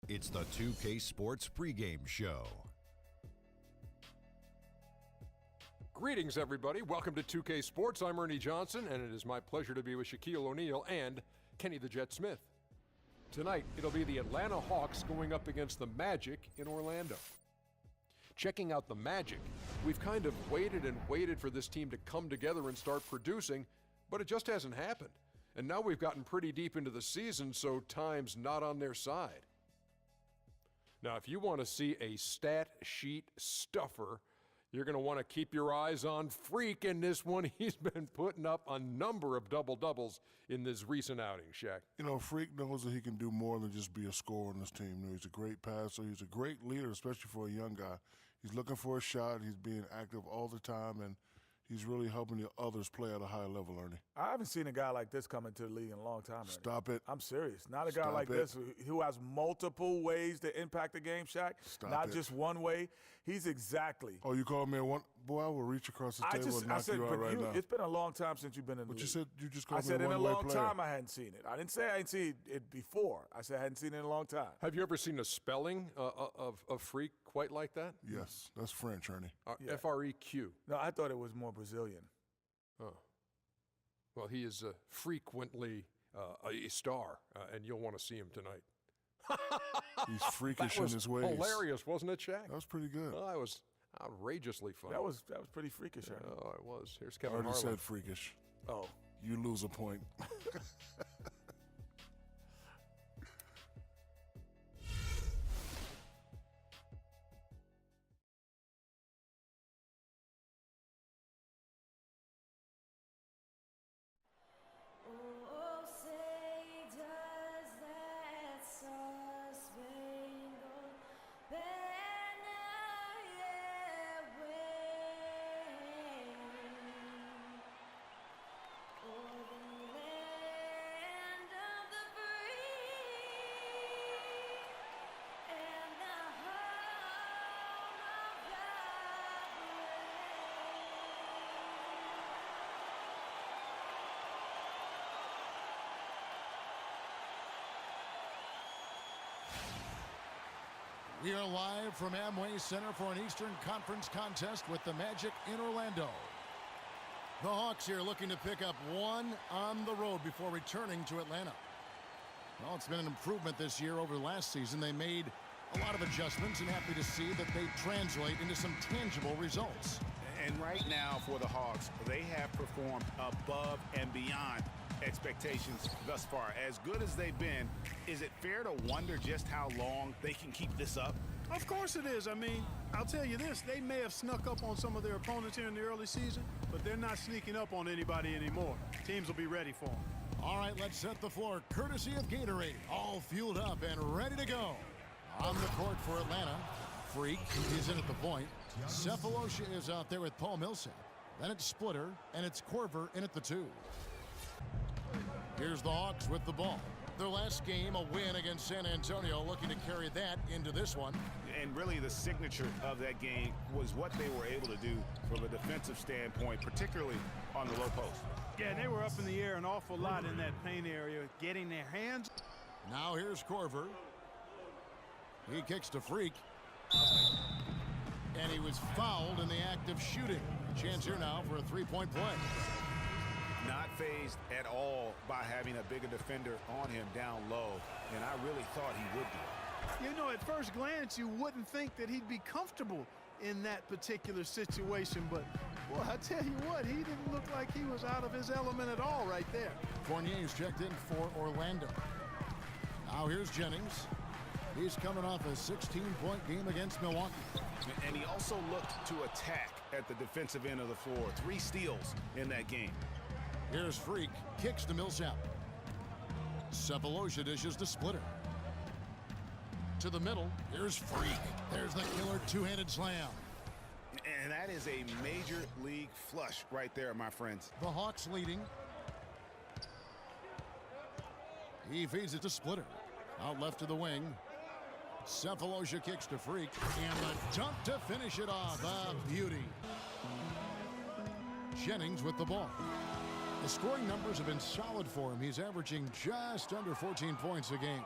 It's the 2K Sports pregame show. Greetings, everybody. Welcome to 2K Sports. I'm Ernie Johnson, and it is my pleasure to be with Shaquille O'Neal and Kenny the Jet Smith. Tonight, it'll be the Atlanta Hawks going up against the Magic in Orlando. Checking out the Magic, we've kind of waited and waited for this team to come together and start producing, but it just hasn't happened. And now we've gotten pretty deep into the season, so time's not on their side. Now, if you want to see a stat sheet stuffer, you're going to want to keep your eyes on Freak in this one. He's been putting up a number of double-doubles in this recent outing, Shaq. You know, Freak knows that he can do more than just be a scorer on this team. You know, he's a great passer. He's a great leader, especially for a young guy. He's looking for a shot. He's being active all the time, and he's really helping the others play at a high level, Ernie. I haven't seen a guy like this come into the league in a long time, Ernie. Stop it. I'm serious. Not a guy like this who has multiple ways to impact the game, Shaq. Not just one way. He's exactly. Oh, you called me a one? Boy, I will reach across the table and knock you out right now. It's been a long time since you've been in the league. But you said you just called me a one-way player. I said in a long time I hadn't seen it. I didn't say I hadn't seen it before. I said I hadn't seen it in a long time. Have you ever seen a spelling of Freak quite like that? Yes, that's French, Ernie. F-R-E-Q. No, I thought it was more Brazilian. Oh. Well, he is frequently a star, and you'll want to see him tonight. He's freakish in his ways. Hilarious, wasn't it, Shaq? That was pretty good. Oh, that was outrageously funny. That was pretty freakish, Ernie. Oh, it was. Here's Kevin Already Harlan. said freakish. Oh. You lose a point. We are live from Amway Center for an Eastern Conference contest with the Magic in Orlando. The Hawks here looking to pick up one on the road before returning to Atlanta. Well, it's been an improvement this year over last season. They made a lot of adjustments, and happy to see that they translate into some tangible results. And right now for the Hawks, they have performed above and beyond expectations thus far. As good as they've been, is it fair to wonder just how long they can keep this up? Of course it is. I mean, I'll tell you this, they may have snuck up on some of their opponents here in the early season, but they're not sneaking up on anybody anymore. Teams will be ready for them. All right, let's set the floor courtesy of Gatorade. All fueled up and ready to go. On the court for Atlanta, Freak is in at the point. Cephalosha is out there with Paul Millsap. Then it's Splitter, and it's Korver in at the 2. Here's the Hawks with the ball. Their last game, a win against San Antonio, looking to carry that into this one. And really the signature of that game was what they were able to do from a defensive standpoint, particularly on the low post. Yeah, they were up in the air an awful lot in that paint area, getting their hands. Now here's Korver. He kicks to Freak. And he was fouled in the act of shooting. Chance here now for a three-point play. Not fazed at all by having a bigger defender on him down low, and I really thought he would be. You know, at first glance, you wouldn't think that he'd be comfortable in that particular situation, but, boy, I tell you what, he didn't look like he was out of his element at all right there. Fournier's checked in for Orlando. Now here's Jennings. He's coming off a 16-point game against Milwaukee. And he also looked to attack at the defensive end of the floor. 3 steals in that game. Here's Freak, kicks to Millsap. Cephalosha dishes to Splitter. To the middle, here's Freak. There's the killer two-handed slam. And that is a major league flush right there, my friends. The Hawks leading. He feeds it to Splitter. Out left to the wing. Cephalosha kicks to Freak. And the dunk to finish it off. A beauty. Jennings with the ball. The scoring numbers have been solid for him. He's averaging just under 14 points a game.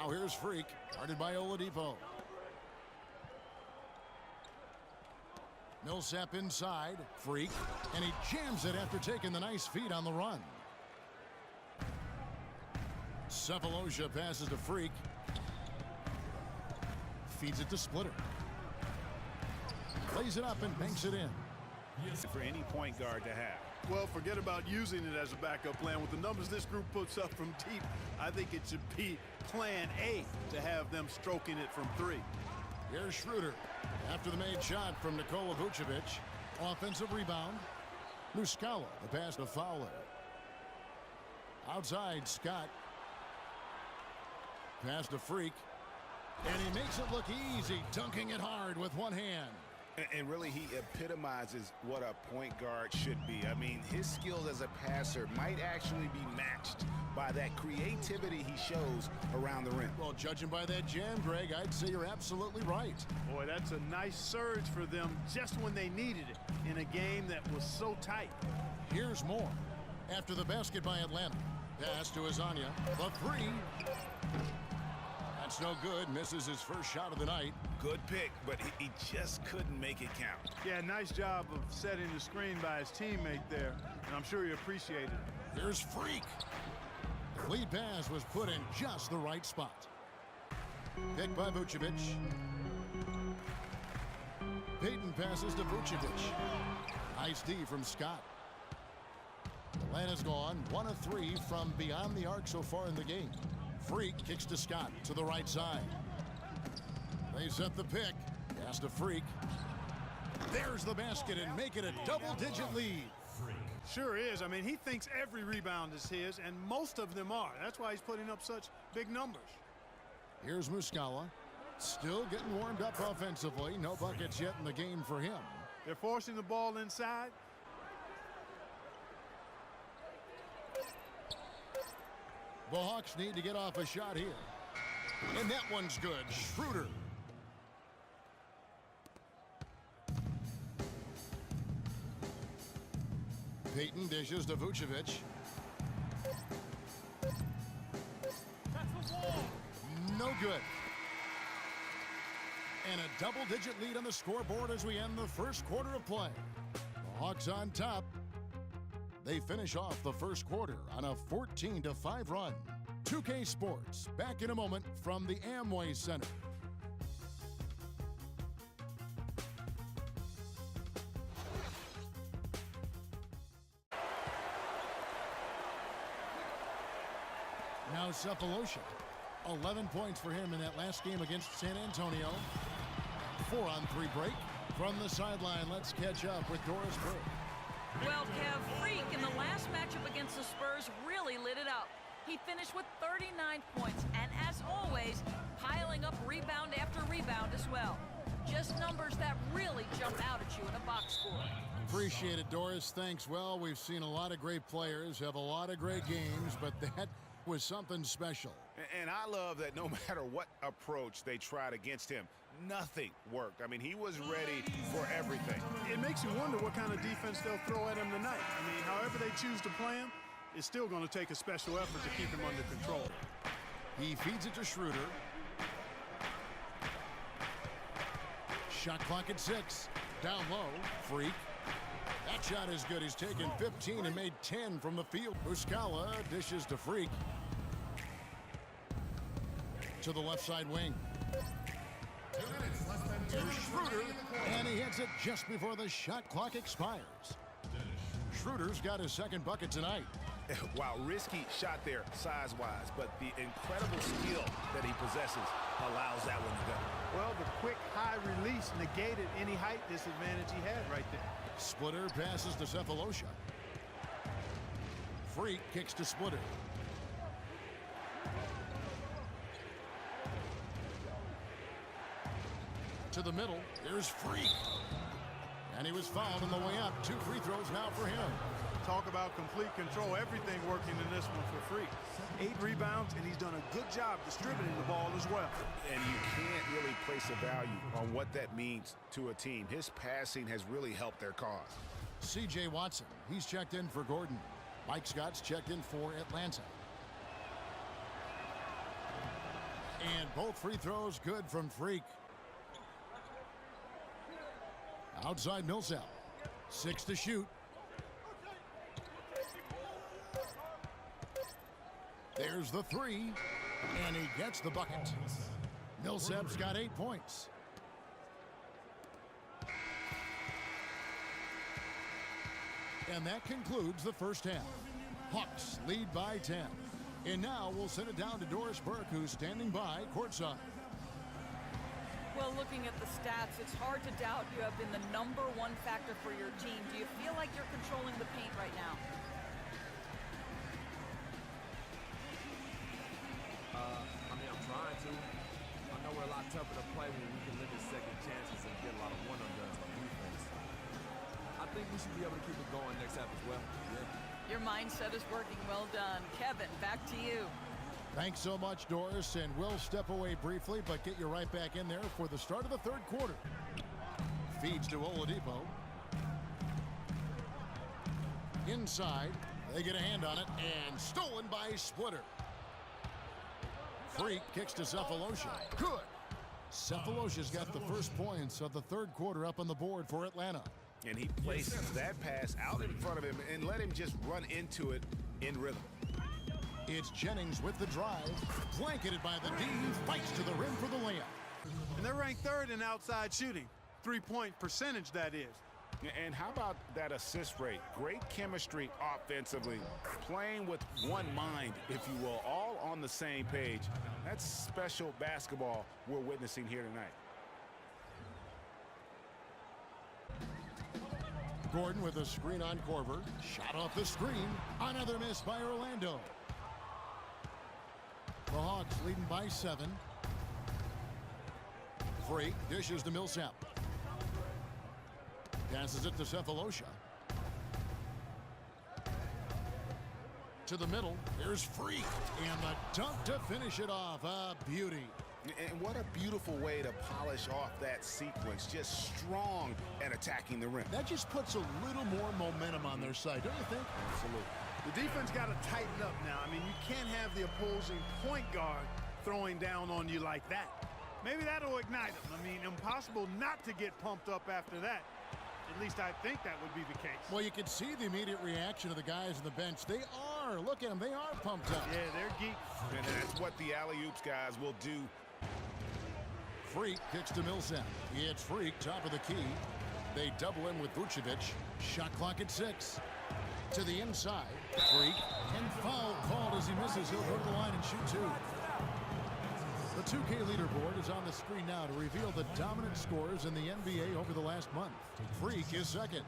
Now here's Freak, guarded by Oladipo. Millsap inside, Freak, and he jams it after taking the nice feed on the run. Cephalosha passes to Freak. Feeds it to Splitter. Lays it up and banks it in. For any point guard to have. Well, forget about using it as a backup plan. With the numbers this group puts up from deep, I think it should be plan A to have them stroking it from 3. Here's Schroeder. After the made shot from Nikola Vucevic. Offensive rebound. Muscala, the pass to Fowler. Outside, Scott. Pass to Freak. And he makes it look easy, dunking it hard with one hand. And really, he epitomizes what a point guard should be. I mean, his skills as a passer might actually be matched by that creativity he shows around the rim. Well, judging by that jam, Greg, I'd say you're absolutely right. Boy, that's a nice surge for them just when they needed it in a game that was so tight. Here's more. After the basket by Atlanta. Pass to Azania. The three. That's no good. Misses his first shot of the night. Good pick, but he just couldn't make it count. Yeah, nice job of setting the screen by his teammate there, and I'm sure he appreciated it. Here's Freak. The lead pass was put in just the right spot. Picked by Vucevic. Payton passes to Vucevic. Nice D from Scott. Atlanta's gone 1 of 3 from beyond the arc so far in the game. Freak kicks to Scott to the right side. They set the pick. Pass to Freak. There's the basket and make it a double-digit lead. Sure is. I mean, he thinks every rebound is his, and most of them are. That's why he's putting up such big numbers. Here's Muscala. Still getting warmed up offensively. No buckets yet in the game for him. They're forcing the ball inside. The Hawks need to get off a shot here. And that one's good. Schroeder. Payton dishes to Vucevic. No good. And a double-digit lead on the scoreboard as we end the first quarter of play. The Hawks on top. They finish off the first quarter on a 14-5 run. 2K Sports, back in a moment from the Amway Center. Now Cephalosha. 11 points for him in that last game against San Antonio. 4-on-3 break. From the sideline, let's catch up with Doris Burke. Well, Kev, Freak in the last matchup against the Spurs really lit it up. He finished with 39 points, and as always, piling up rebound after rebound as well. Just numbers that really jump out at you in a box score. Appreciate it, Doris. Thanks. Well, we've seen a lot of great players have a lot of great games, but that was something special. And I love that no matter what approach they tried against him, nothing worked. I mean, he was ready for everything. It makes you wonder what kind of defense they'll throw at him tonight. I mean, however they choose to play him, it's still going to take a special effort to keep him under control. He feeds it to Schroeder. Shot clock at 6. Down low. Freak. That shot is good. He's taken 15 and made 10 from the field. Muscala dishes to Freak. To the left side wing. Here's Schroeder. And he hits it just before the shot clock expires. Schroeder's got his second bucket tonight. Wow, risky shot there size-wise, but the incredible skill that he possesses allows that one to go. Well, the quick high release negated any height disadvantage he had right there. Splitter passes to Cephalosha. Freak kicks to Splitter. To the middle, there's Freak. And he was fouled on the way up. 2 free throws now for him. Talk about complete control. Everything working in this one for Freak. 8 rebounds, and he's done a good job distributing the ball as well. And you can't really place a value on what that means to a team. His passing has really helped their cause. C.J. Watson, he's checked in for Gordon. Mike Scott's checked in for Atlanta. And both free throws good from Freak. Outside Millsap. 6 to shoot. There's the 3. And he gets the bucket. Millsap's got 8 points. And that concludes the first half. Hawks lead by 10. And now we'll send it down to Doris Burke, who's standing by courtside. Well, looking at the stats, it's hard to doubt you have been the #1 factor for your team. Do you feel like you're controlling the paint right now? I mean, I'm trying to. I know we're a lot tougher to play when we can limit second chances and get a lot of one-and-dones on defense. I think we should be able to keep it going next half as well. Yeah. Your mindset is working. Well done. Kevin, back to you. Thanks so much, Doris, and we'll step away briefly, but get you right back in there for the start of the third quarter. Feeds to Oladipo. Inside, they get a hand on it, and stolen by Splitter. Freak kicks to Cephalosha. Good. Cephalosha's got the first points of the third quarter up on the board for Atlanta. And he places that pass out in front of him and let him just run into it in rhythm. It's Jennings with the drive. Blanketed by the D. Fights to the rim for the layup. And they're ranked 3rd in outside shooting. 3-point percentage, that is. And how about that assist rate? Great chemistry offensively. Playing with one mind, if you will, all on the same page. That's special basketball we're witnessing here tonight. Gordon with a screen on Korver. Shot off the screen. Another miss by Orlando. The Hawks leading by 7. Freak dishes to Millsap. Passes it to Cephalosha. To the middle. Here's Freak. And the dunk to finish it off. A beauty. And what a beautiful way to polish off that sequence. Just strong at attacking the rim. That just puts a little more momentum on their side, don't you think? Absolutely. The defense got to tighten up now. I mean, you can't have the opposing point guard throwing down on you like that. Maybe that'll ignite them. I mean, impossible not to get pumped up after that. At least I think that would be the case. Well, you can see the immediate reaction of the guys on the bench. They are. Look at them. They are pumped up. Yeah, they're geeks. And that's what the alley-oops guys will do. Freak kicks to Millsap. It's Freak, top of the key. They double him with Vucevic. Shot clock at 6. To the inside. Freak. And foul called as he misses. He'll go to the line and shoot 2. The 2K leaderboard is on the screen now to reveal the dominant scores in the NBA over the last month. Freak is second.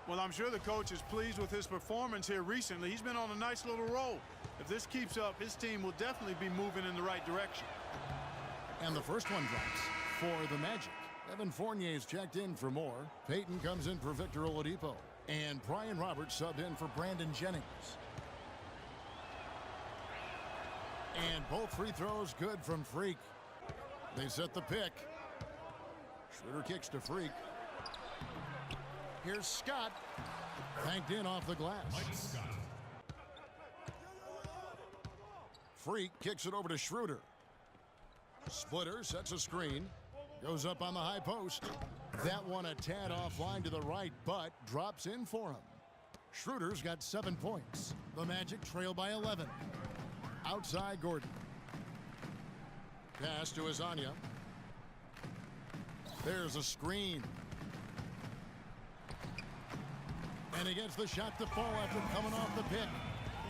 Well, I'm sure the coach is pleased with his performance here recently. He's been on a nice little roll. If this keeps up, his team will definitely be moving in the right direction. And the first one drops for the Magic. Evan Fournier's checked in for more. Peyton comes in for Victor Oladipo. And Brian Roberts subbed in for Brandon Jennings. And both free throws good from Freak. They set the pick. Schroeder kicks to Freak. Here's Scott. Banked in off the glass. Freak kicks it over to Schroeder. Splitter sets a screen. Goes up on the high post. That one a tad offline to the right, but drops in for him. Schroeder's got 7 points. The Magic trail by 11. Outside Gordon. Pass to Azania. There's a screen. And he gets the shot to fall after coming off the pick.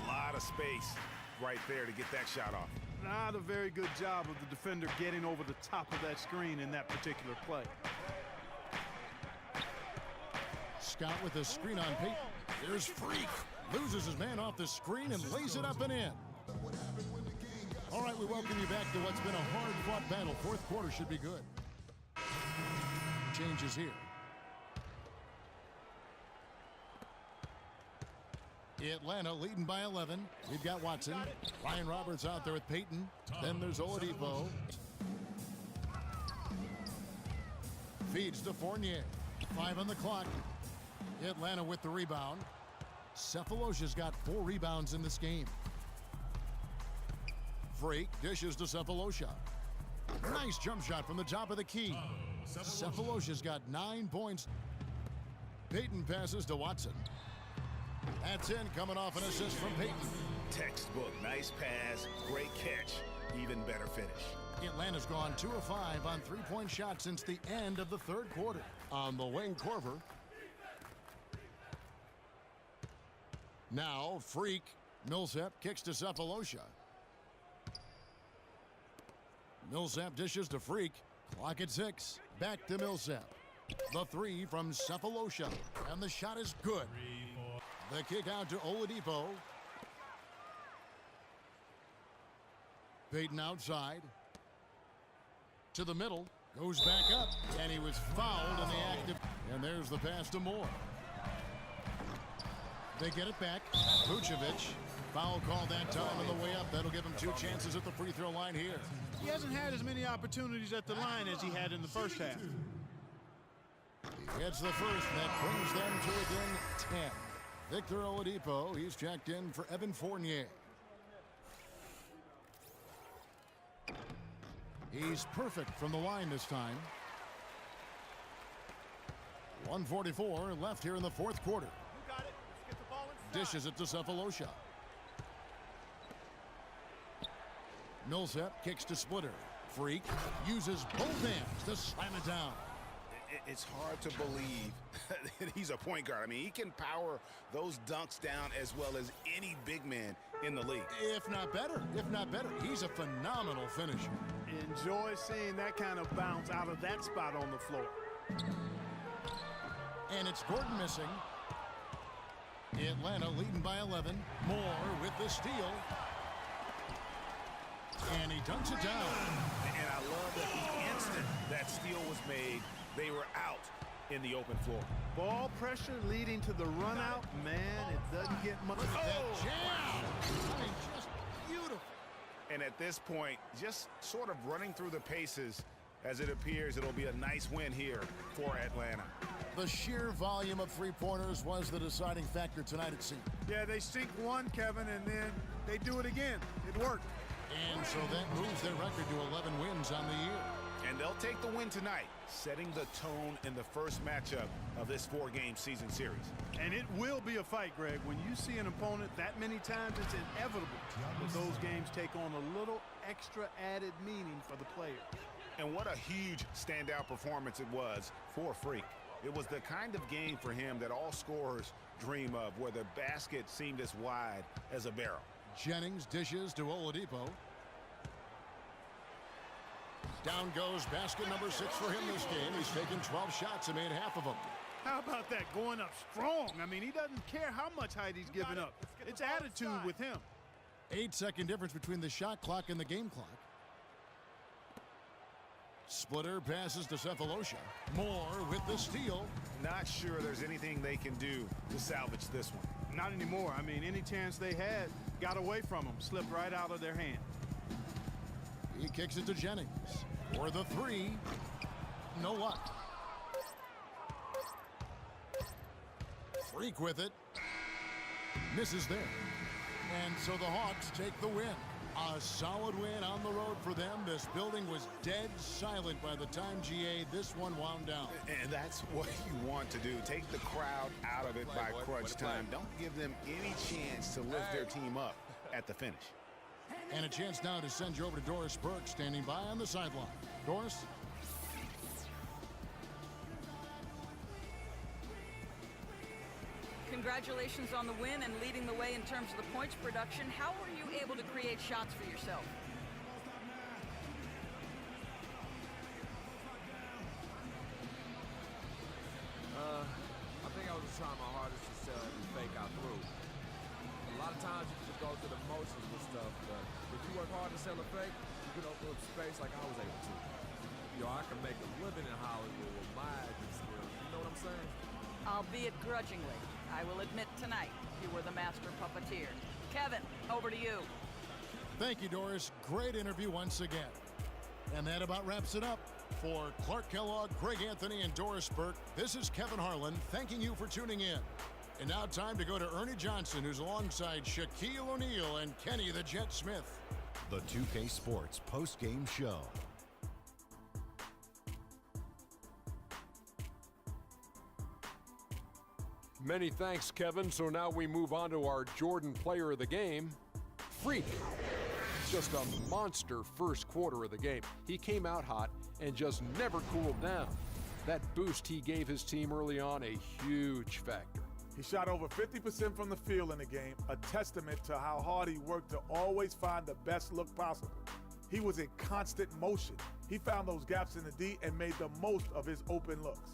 A lot of space right there to get that shot off. Not a very good job of the defender getting over the top of that screen in that particular play. Scott with a screen on Peyton. There's Freak. Loses his man off the screen and lays it up and in. All right, we welcome you back to what's been a hard-fought battle. Fourth quarter should be good. Changes here. Atlanta leading by 11. We've got Watson. Ryan Roberts out there with Peyton. Then there's Oladipo. Feeds to Fournier. 5 on the clock. Atlanta with the rebound. Cephalosha's got 4 rebounds in this game. Freak dishes to Cephalosha. Nice jump shot from the top of the key. Cephalosha's got 9 points. Payton passes to Watson. That's in, coming off an assist from Payton. Textbook, nice pass, great catch, even better finish. Atlanta's gone 2 of 5 on 3-point shots since the end of the third quarter. On the wing, Corver. Now, Freak. Millsap kicks to Cephalosha. Millsap dishes to Freak. Clock at 6. Back to Millsap. The 3 from Cephalosha. And the shot is good. The kick out to Oladipo. Payton outside. To the middle. Goes back up. And he was fouled in the act of... And there's the pass to Moore. They get it back. Vucevic. Foul call that time on the way up. That'll give him 2 chances at the free throw line here. He hasn't had as many opportunities at the line as he had in the first half. He gets the first. That brings them to within 10. Victor Oladipo, he's checked in for Evan Fournier. He's perfect from the line this time. 1:44 left here in the fourth quarter. You got it. Let's get the ball inside. Dishes it to Cephalosha. Millsap kicks to Splitter. Freak uses both hands to slam it down. It's hard to believe that he's a point guard. I mean, he can power those dunks down as well as any big man in the league. If not better. He's a phenomenal finisher. Enjoy seeing that kind of bounce out of that spot on the floor. And it's Gordon missing. Atlanta leading by 11. Moore with the steal. And he dunks it down. And I love that the instant that steal was made, they were out in the open floor. Ball pressure leading to the run out. Man, it doesn't get much. That jam! I mean, just beautiful. And at this point, just sort of running through the paces, as it appears it'll be a nice win here for Atlanta. The sheer volume of three-pointers was the deciding factor tonight, it seemed. Yeah, they sink one, Kevin, and then they do it again. It worked. And so that moves their record to 11 wins on the year. And they'll take the win tonight, setting the tone in the first matchup of this 4-game season series. And it will be a fight, Greg. When you see an opponent that many times, it's inevitable that those games take on a little extra added meaning for the player. And what a huge standout performance it was for Freak. It was the kind of game for him that all scorers dream of, where the basket seemed as wide as a barrel. Jennings dishes to Oladipo. Down goes basket number 6 for him this game. He's taken 12 shots and made half of them. How about that, going up strong? I mean, he doesn't care how much height he's giving up. It's attitude with him. 8-second difference between the shot clock and the game clock. Splitter passes to Cephalosha. Moore with the steal. Not sure there's anything they can do to salvage this one. Not anymore. I mean, any chance they had got away from them, slipped right out of their hand. He kicks it to Jennings. For the 3. No luck. Freak with it. Misses there. And so the Hawks take the win. A solid win on the road for them. This building was dead silent by the time, GA, this one wound down. And that's what you want to do. Take the crowd out of it by crunch time. Don't give them any chance to lift their team up at the finish. And a chance now to send you over to Doris Burke, standing by on the sideline. Doris? Congratulations on the win and leading the way in terms of the points production. How were you able to create shots for yourself? I think I was trying my hardest to fake out through. A lot of times you just go through the motions and stuff, but if you work hard to sell a fake, you can open up space like I was able to. You know, I can make a living in Hollywood with my acting skills. You know what I'm saying? Albeit grudgingly. I will admit tonight you were the master puppeteer. Kevin, over to you. Thank you, Doris. Great interview once again. And that about wraps it up. For Clark Kellogg, Greg Anthony, and Doris Burke, this is Kevin Harlan thanking you for tuning in. And now time to go to Ernie Johnson, who's alongside Shaquille O'Neal and Kenny the Jet Smith. the 2K Sports post-game show. Many thanks, Kevin. So now we move on to our Jordan player of the game, Freak. Just a monster first quarter of the game. He came out hot and just never cooled down. That boost he gave his team early on, a huge factor. He shot over 50% from the field in the game, a testament to how hard he worked to always find the best look possible. He was in constant motion. He found those gaps in the D and made the most of his open looks.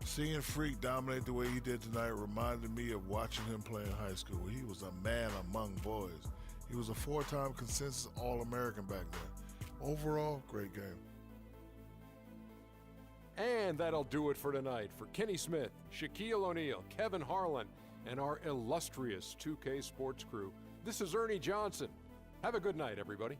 Seeing Freak dominate the way he did tonight reminded me of watching him play in high school. He was a man among boys. He was a 4-time consensus All-American back then. Overall, great game. And that'll do it for tonight. For Kenny Smith, Shaquille O'Neal, Kevin Harlan, and our illustrious 2K Sports crew, this is Ernie Johnson. Have a good night, everybody.